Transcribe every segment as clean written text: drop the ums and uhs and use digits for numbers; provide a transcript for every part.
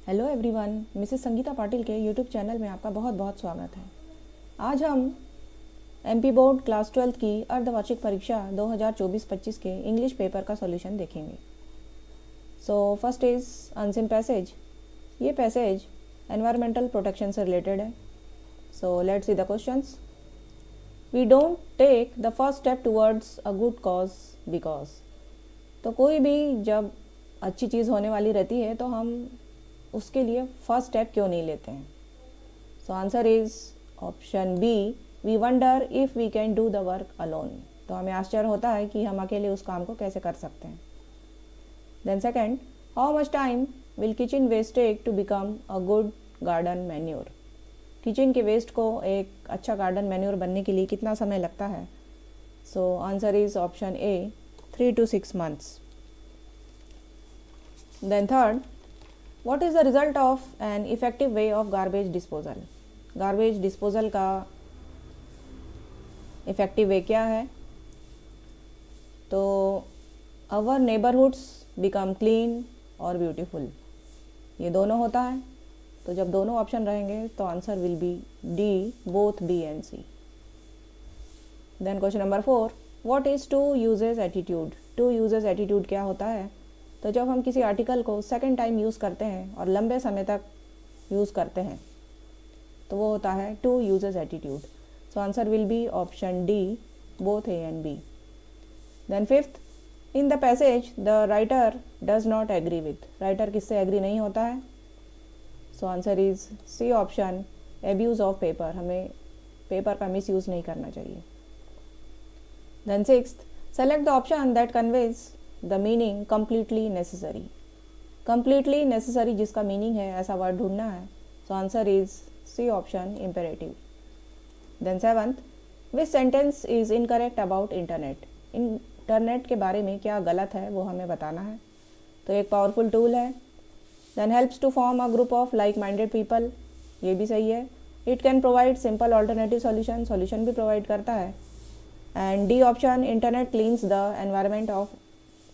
Hello everyone, Mrs Sangeeta Patil के YouTube channel में आपका बहुत बहुत स्वागत है। आज हम एमपी बोर्ड क्लास 12 की अर्धवार्षिक परीक्षा 2024-25 के इंग्लिश पेपर का सॉल्यूशन देखेंगे। So first is unseen passage. ये पैसेज एनवायरमेंटल प्रोटेक्शन से रिलेटेड है। So let's see the questions. We don't take the first step towards a good cause because. तो कोई भी जब अच्छी चीज़ होने वाली रहती है तो हम उसके लिए फर्स्ट स्टेप क्यों नहीं लेते हैं। So answer is option B, we wonder if we can do the work alone. तो हमें आश्चर्य होता है कि हम अकेले उस काम को कैसे कर सकते हैं। Then second, how much time will kitchen waste take to become a good garden manure. Kitchen के वेस्ट को एक अच्छा गार्डन मैन्योर बनने के लिए कितना समय लगता है। So answer is option A, 3 to 6 months. Then third, what is the result of an effective way of garbage disposal? Garbage disposal का इफ़ेक्टिव वे क्या है। तो आवर नेबरहुड्स बिकम क्लीन और ब्यूटीफुल, ये दोनों होता है। तो जब दोनों ऑप्शन रहेंगे तो answer will be D, both B and C. Then question number 4, what is to uses attitude. To uses attitude क्या होता है। तो जब हम किसी आर्टिकल को सेकेंड टाइम यूज़ करते हैं और लंबे समय तक यूज़ करते हैं तो वो होता है to uses attitude. So answer will be option D, both A and B. Then fifth, in the passage the writer does not agree with. Writer किससे एग्री नहीं होता है। So answer is C option, abuse of paper. हमें paper का misuse नहीं करना चाहिए। Then sixth, select the option that conveys the meaning completely necessary. Completely necessary जिसका मीनिंग है ऐसा वर्ड ढूंढना है। So answer is C option, imperative. Then seventh, which sentence is incorrect about internet. Internet के बारे में क्या गलत है वो हमें बताना है। तो एक पावरफुल टूल है। Then helps to form a group of like minded people, ये भी सही है। It can provide simple alternative solution, solution भी प्रोवाइड करता है। And D option, internet cleans the environment of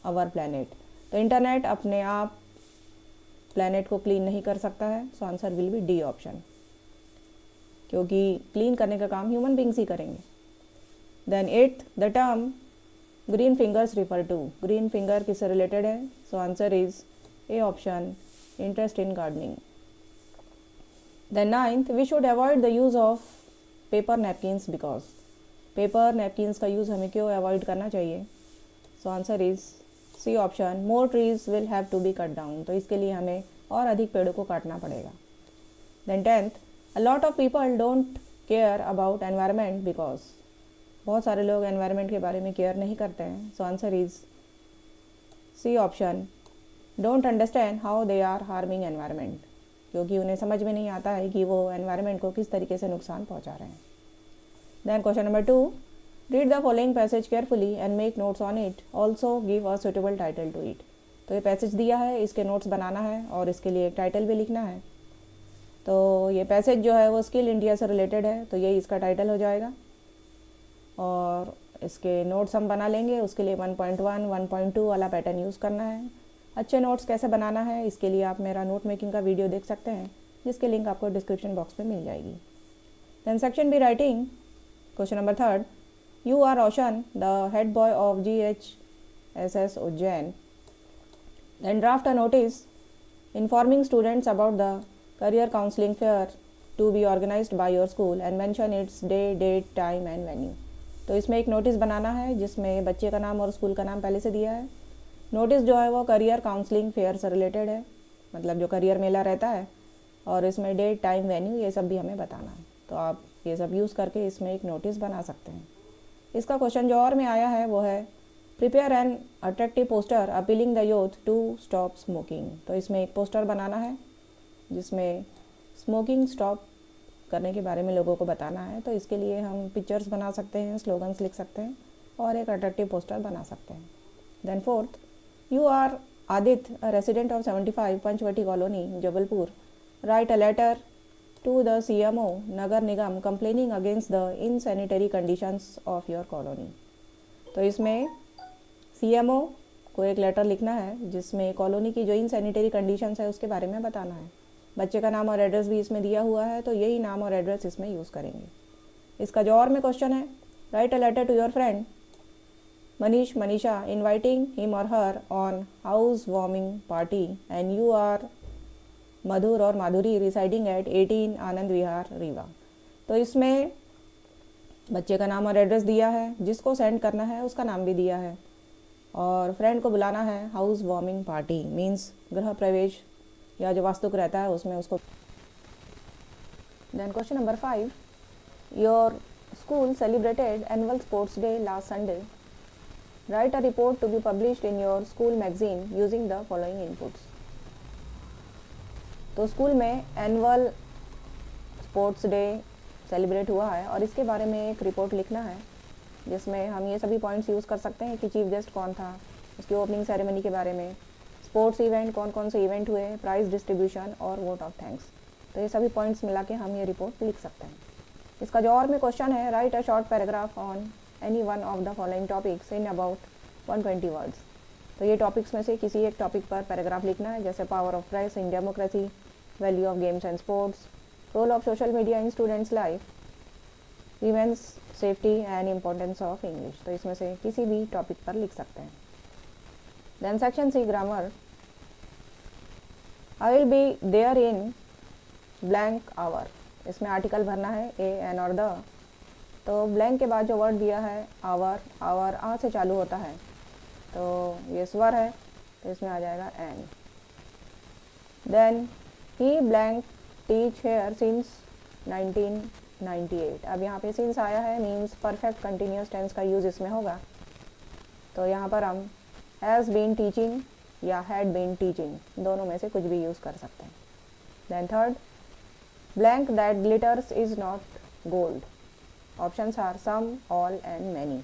our planet. तो इंटरनेट अपने आप प्लैनेट को क्लीन नहीं कर सकता है। So answer will be D option, क्योंकि क्लीन करने का काम ह्यूमन बींग्स ही करेंगे। Then eighth, the term green fingers refer to. Green finger किससे रिलेटेड है। So answer is A option, interest in gardening. Then ninth, we should avoid the use of paper napkins because. Paper napkins का use हमें क्यों avoid करना चाहिए। So answer is C option, more trees will have to be cut down. तो इसके लिए हमें और अधिक पेड़ों को काटना पड़ेगा। Then tenth, a lot of people don't care about environment because. बहुत सारे लोग एनवायरनमेंट के बारे में केयर नहीं करते हैं। So answer is C option, don't understand how they are harming environment, क्योंकि उन्हें समझ में नहीं आता है कि वो एनवायरनमेंट को किस तरीके से नुकसान पहुंचा रहे हैं। Then question number 2, read the following passage carefully and make notes on it, also give a suitable title to it. तो ये पैसेज दिया है, इसके नोट्स बनाना है और इसके लिए एक टाइटल भी लिखना है। तो ये पैसेज जो है वो स्किल इंडिया से रिलेटेड है, तो यही इसका टाइटल हो जाएगा। और इसके नोट्स हम बना लेंगे, उसके लिए 1.1, 1.2 वाला पैटर्न यूज़ करना है। अच्छे नोट्स कैसे बनाना है इसके लिए आप मेरा नोट मेकिंग का वीडियो देख सकते हैं, जिसके लिंक आपको डिस्क्रिप्शन बॉक्स में मिल जाएगी। Then section B writing, question number 3, You are Roshan, the head boy of GHSS Ujjain. Then draft a notice informing students about the career counseling fair to be organized by your school and mention its day, date, time and venue. तो इसमें एक notice बनाना है जिसमें बच्चे का नाम और school का नाम पहले से दिया है। नोटिस जो है वो करियर काउंसलिंग फेयर से रिलेटेड है, मतलब जो करियर मेला रहता है, और इसमें डेट, टाइम, वेन्यू ये सब भी हमें बताना है। तो आप ये सब यूज़ करके इसमें एक नोटिस बना सकते हैं। इसका क्वेश्चन जो और में आया है वो है, prepare an attractive poster appealing the youth to stop smoking. तो इसमें एक पोस्टर बनाना है जिसमें स्मोकिंग स्टॉप करने के बारे में लोगों को बताना है। तो इसके लिए हम पिक्चर्स बना सकते हैं, स्लोगन्स लिख सकते हैं और एक अट्रैक्टिव पोस्टर बना सकते हैं। Then fourth, you are Aditya, resident of 75 Panchvati colony Jabalpur, write a letter to the CMO Nagar Nigam complaining against the insanitary conditions of your colony। तो इसमें CMO को एक लेटर लिखना है जिसमें कॉलोनी की जो इनसैनिटरी कंडीशंस है उसके बारे में बताना है। बच्चे का नाम और एड्रेस भी इसमें दिया हुआ है, तो यही नाम और एड्रेस इसमें यूज़ करेंगे। इसका जो और में क्वेश्चन है, write a letter to your friend Manish, Manisha, inviting him or her on house warming party, and you are Madhur or Madhuri residing at 18 Anand Vihar Rewa. तो इसमें बच्चे का नाम और एड्रेस दिया है, जिसको सेंड करना है उसका नाम भी दिया है, और फ्रेंड को बुलाना है हाउस वार्मिंग पार्टी, मीन्स गृह प्रवेश या जो वास्तुक रहता है उसमें उसको। Then question number 5, your school celebrated annual sports day last Sunday. Write a report to be published in your school magazine using the following inputs। तो स्कूल में एनुअल स्पोर्ट्स डे सेलिब्रेट हुआ है और इसके बारे में एक रिपोर्ट लिखना है, जिसमें हम ये सभी पॉइंट्स यूज़ कर सकते हैं कि चीफ गेस्ट कौन था, उसकी ओपनिंग सेरेमनी के बारे में, स्पोर्ट्स इवेंट कौन कौन से इवेंट हुए, प्राइज़ डिस्ट्रीब्यूशन और वोट ऑफ थैंक्स। तो ये सभी पॉइंट्स मिला के हम ये रिपोर्ट लिख सकते हैं। इसका जो और में क्वेश्चन है, write a short paragraph on any one of the following topics in about 120 words. तो ये टॉपिक्स में से किसी एक टॉपिक पर पैराग्राफ लिखना है, जैसे power of press in democracy, value of games and sports, role of social media in students life, women's safety and importance of English. तो इसमें से किसी भी टॉपिक पर लिख सकते हैं। Then section C, grammar. I will be there in blank hour. इसमें आर्टिकल भरना है, ए, एन और द। तो ब्लैंक के बाद जो वर्ड दिया है आवर, आवर आ से चालू होता है, तो ये स्वर है, तो इसमें आ जाएगा an. Then he blank teach here since 1998। अब यहाँ पे सिंस आया है, मीन्स परफेक्ट कंटिन्यूस टेंस का यूज़ इसमें होगा, तो यहाँ पर हम हैज़ बीन टीचिंग या हैड बीन टीचिंग दोनों में से कुछ भी यूज़ कर सकते हैं। Then third, blank that glitters is not gold. Options are some, all and many.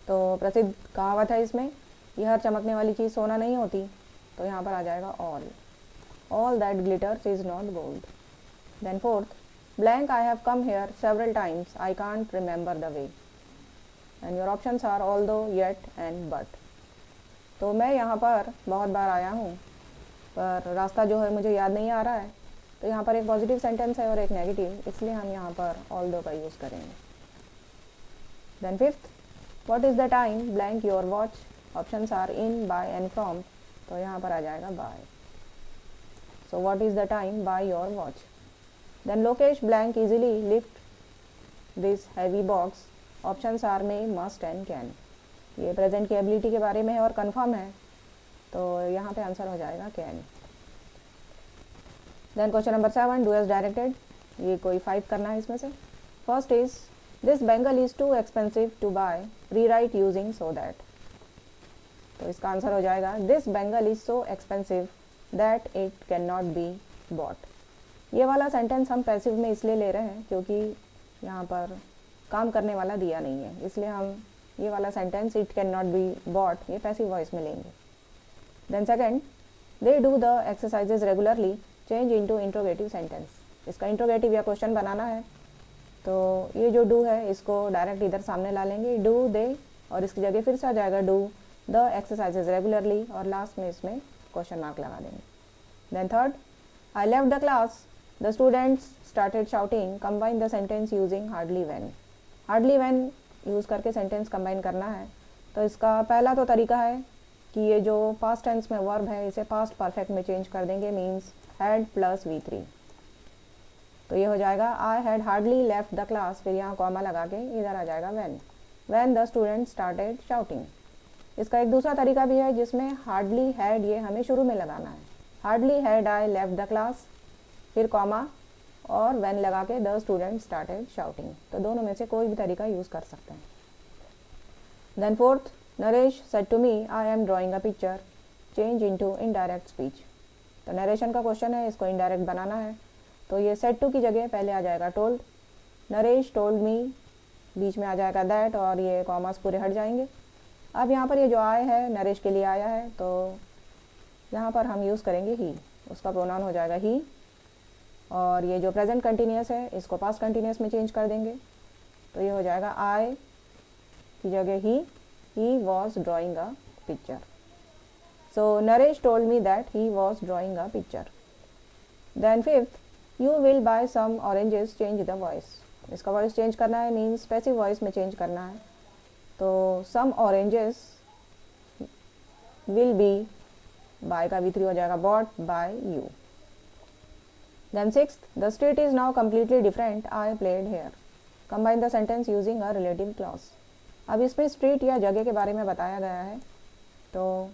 तो प्रसिद्ध कहावत है इसमें, ये हर चमकने वाली चीज़ सोना नहीं होती, तो यहाँ पर आ जाएगा all. All that glitters is not gold. Then fourth, blank I have come here several times, I can't remember the way. And your options are although, yet and but. तो मैं यहाँ पर बहुत बार आया हूँ, पर रास्ता जो है मुझे याद नहीं आ रहा है। तो यहाँ पर एक पॉजिटिव सेंटेंस है और एक नेगेटिव, इसलिए हम यहाँ पर ऑल्दो का यूज़ करेंगे। Then fifth, what is the time blank your watch. Options are in, by and from. तो यहाँ पर आ जाएगा by. So what is the time by your watch. Then Lokesh blank easily lift this heavy box. Options are may, must and can. ये present की ability के बारे में है और कन्फर्म है, तो यहाँ पे आंसर हो जाएगा can. Then question number 7, do as directed. ये कोई 5 करना है इसमें से। First is, this bangle is too expensive to buy, rewrite using so that. तो इसका आंसर हो जाएगा, this bangle is so expensive that it can not be bought. ये वाला सेंटेंस हम पैसिव में इसलिए ले रहे हैं क्योंकि यहाँ पर काम करने वाला दिया नहीं है, इसलिए हम ये वाला sentence it can not be bought ये पैसिव वॉइस में लेंगे। Then second, they do the exercises regularly, change into interrogative sentence. इसका इंट्रोगेटिव या क्वेश्चन बनाना है, तो ये जो डू है इसको डायरेक्ट इधर सामने ला लेंगे, डू दे, और इसकी जगह फिर से आ जाएगा डू द एक्सरसाइजेज रेगुलरली, और लास्ट में इसमें क्वेश्चन मार्क लगा देंगे। Then third, I left the class, the students started shouting, combine the sentence using hardly when. Hardly when use करके सेंटेंस कंबाइन करना है। तो इसका पहला तो तरीका है कि ये जो पास्ट टेंस में वर्ब है इसे पास्ट परफेक्ट में चेंज कर देंगे, मीन्स हैड प्लस V3। तो ये हो जाएगा, I had hardly left the class, फिर यहाँ कॉमा लगा के इधर आ जाएगा when the student started shouting. इसका एक दूसरा तरीका भी है जिसमें हार्डली हैड ये हमें शुरू में लगाना है, hardly had I left the class, फिर कॉमा और व्हेन लगा के द स्टूडेंट स्टार्टेड शाउटिंग। तो दोनों में से कोई भी तरीका यूज़ कर सकते हैं। Then fourth, Naresh said to me I am drawing a picture, change into indirect speech. तो नरेशन का क्वेश्चन है, इसको इनडायरेक्ट बनाना है, तो ये सेड टू की जगह पहले आ जाएगा टोल्ड। नरेश टोल्ड मी, बीच में आ जाएगा दैट, और ये कॉमास पूरे हट जाएंगे। अब यहाँ पर ये जो आए है नरेश के लिए आया है, तो यहाँ पर हम यूज़ करेंगे ही, उसका प्रोनाउन हो जाएगा ही, और ये जो प्रेजेंट कंटिन्यूस है इसको पास्ट कंटिन्यूस में चेंज कर देंगे, तो ये हो जाएगा आई की जगह he was drawing a picture. So Naresh told me that he was drawing a picture. Then fifth, you will buy some oranges, change the voice. इसका वॉइस चेंज करना है, मीन्स पैसिव वॉइस में चेंज करना है। तो some oranges will be, buy का V3 हो जाएगा bought by you. Then sixth, the street is now completely different, I played here. Combine the sentence using a relative clause. अब इसमें street या जगह के बारे में बताया गया है, तो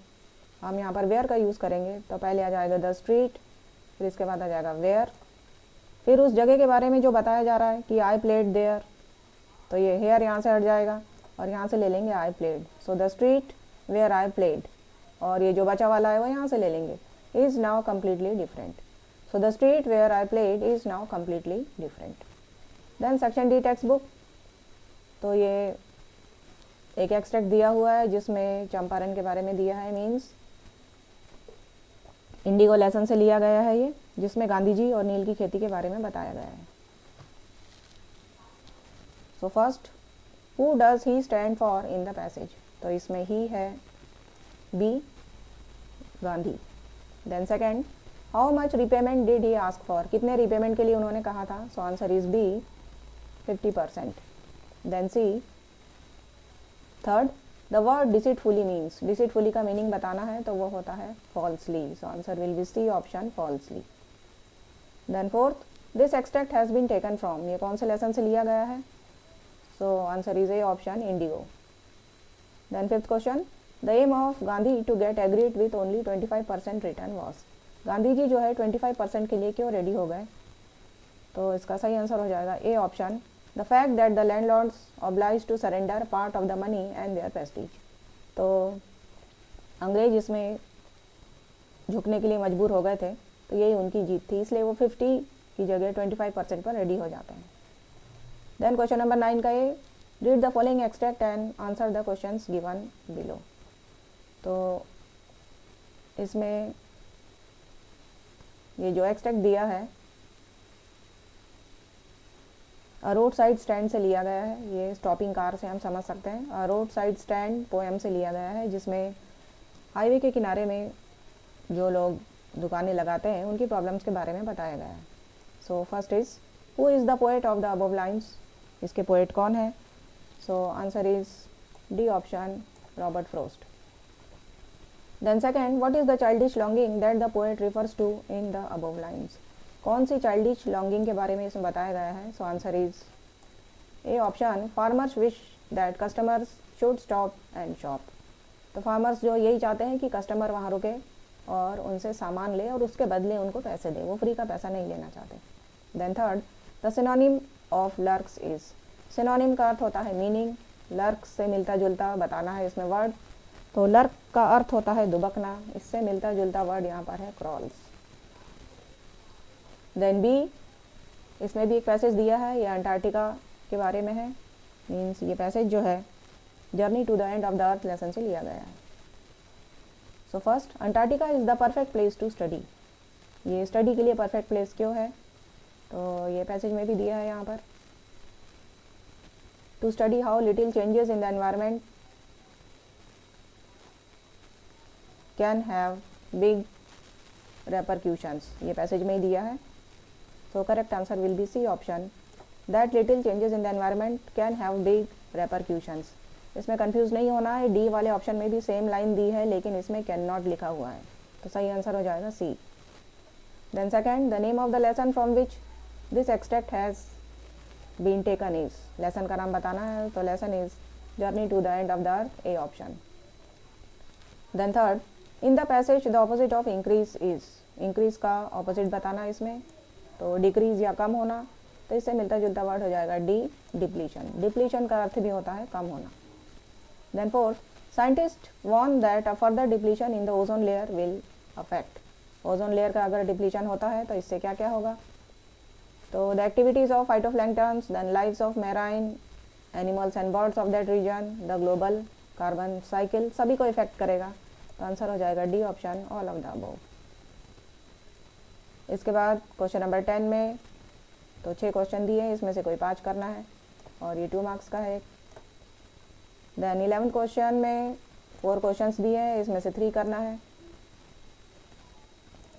हम यहाँ पर वेयर का यूज़ करेंगे। तो पहले आ जाएगा द स्ट्रीट, फिर इसके बाद आ जाएगा वेयर, फिर उस जगह के बारे में जो बताया जा रहा है कि आई प्लेड देयर, तो ये हेयर यहाँ से हट जाएगा और यहाँ से ले लेंगे I played. So the street where I played, और ये जो बचा वाला है वो यहाँ से ले लेंगे, is now completely different. So the street where I played is now completely different. Then section D text book, तो ये एक एक्सट्रैक्ट दिया हुआ है जिसमें चंपारण के बारे में दिया है, मीन्स इंडिगो लेसन से लिया गया है ये, जिसमें गांधी जी और नील की खेती के बारे में बताया गया है। So first, who does he stand for in the passage, तो इसमें ही है B, Gandhi. Then second, how much repayment did he ask for, कितने रिपेमेंट के लिए उन्होंने कहा था, so answer is B, 50%। Then C, third, the word deceitfully means, deceitfully का मीनिंग बताना है तो वो होता है falsely, so answer will be C option falsely. Then fourth, this extract has been taken from, ये कौन से लेसन से लिया गया है, so answer is A option Indigo. Then fifth question, the aim of Gandhi to get agreed with only 25% return was, Gandhi ji जो है 25% के लिए क्यों रेडी हो गए, तो इसका सही आंसर हो जाएगा A option, the fact that the landlords oblige to surrender part of the money and their prestige, तो अंग्रेज इसमें झुकने के लिए मजबूर हो गए थे, तो यही उनकी जीत थी, इसलिए वो 50 की जगह 25% पर रेडी हो जाते हैं। देन क्वेश्चन नंबर 9 का ये, read the following extract and answer the questions given below, तो इसमें ये जो एक्सट्रैक्ट दिया है रोड साइड स्टैंड से लिया गया है, ये स्टॉपिंग कार से हम समझ सकते हैं। रोड साइड स्टैंड पोएम से लिया गया है, जिसमें हाईवे के किनारे में जो लोग दुकानें लगाते हैं उनकी प्रॉब्लम्स के बारे में बताया गया है। So first is, who is the poet of the above lines, इसके पोएट कौन है, so answer is D option, Robert Frost. Then second, what is the childish longing that the poet refers to in the above lines, कौन सी childish longing के बारे में इसमें बताया गया है, so answer is A option, farmers wish that customers should stop and shop, तो फार्मर्स जो यही चाहते हैं कि कस्टमर वहाँ रुके और उनसे सामान ले और उसके बदले उनको पैसे दे, वो फ्री का पैसा नहीं लेना चाहते। Then third, the synonym of lurks is, synonym का अर्थ होता है मीनिंग, लर्क्स से मिलता जुलता बताना है इसमें वर्ड, तो लर्क का अर्थ होता है दुबकना, इससे मिलता जुलता वर्ड यहाँ पर है क्रॉल्स। देन बी, इसमें भी एक पैसेज दिया है, ये अंटार्कटिका के बारे में है, मीन्स ये पैसेज जो है journey to the and of the earth lesson से लिया गया है। So first, Antarctica is the perfect place to study, ये स्टडी के लिए परफेक्ट प्लेस क्यों है, तो ये पैसेज में भी दिया है यहाँ पर, to study how little changes in the environment can have big repercussions, ये पैसेज में ही दिया है। So correct answer will be C option, that little changes in the environment can have big repercussions। इसमें कंफ्यूज नहीं होना है, D वाले option में भी सेम लाइन दी है लेकिन इसमें कैन नॉट लिखा हुआ है, तो सही आंसर हो जाएगा C. Then second, the name of the lesson from which this extract has been taken is, lesson का नाम बताना है, तो lesson is Journey to the and of the Earth, A option. Then third, in the passage the opposite of increase is, increase का opposite बताना है इसमें, तो डिक्रीज या कम होना, तो इससे मिलता जुलता वर्ड हो जाएगा डी, डिप्लीशन, डिप्लीशन का अर्थ भी होता है कम होना। Then fourth, scientist warn that a further depletion in the ozone layer will affect, ozone layer का अगर डिप्लीशन होता है तो इससे क्या क्या होगा, तो the activities of phytoplanktons, then lives of marine animals and birds of that region, the global carbon cycle, सभी को इफेक्ट करेगा, तो आंसर हो जाएगा D option, all of the above. इसके बाद क्वेश्चन नंबर 10 में तो 6 क्वेश्चन दिए हैं, इसमें से कोई 5 करना है और ये 2 मार्क्स का है। देन 11 क्वेश्चन में 4 क्वेश्चंस दिए हैं, इसमें से 3 करना है,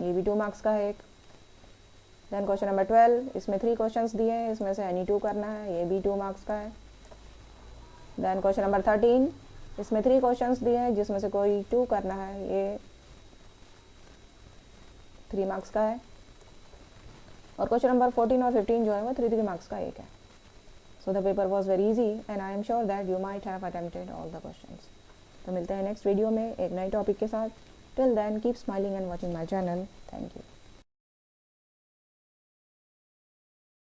ये भी 2 मार्क्स का है एक। देन क्वेश्चन नंबर 12, इसमें 3 क्वेश्चंस दिए हैं, इसमें से एनी 2 करना है, ये भी 2 मार्क्स का है। देन क्वेश्चन नंबर 13, इसमें 3 क्वेश्चंस दिए हैं, जिसमें से कोई 2 करना है, ये 3 मार्क्स का है। और क्वेश्चन नंबर 14 और 15 जो है वो 3 मार्क्स का एक है। So the paper was very easy and I am sure that you might have attempted all the questions. तो मिलते हैं नेक्स्ट वीडियो में एक नए टॉपिक के साथ। Till then keep smiling and watching my channel. Thank you.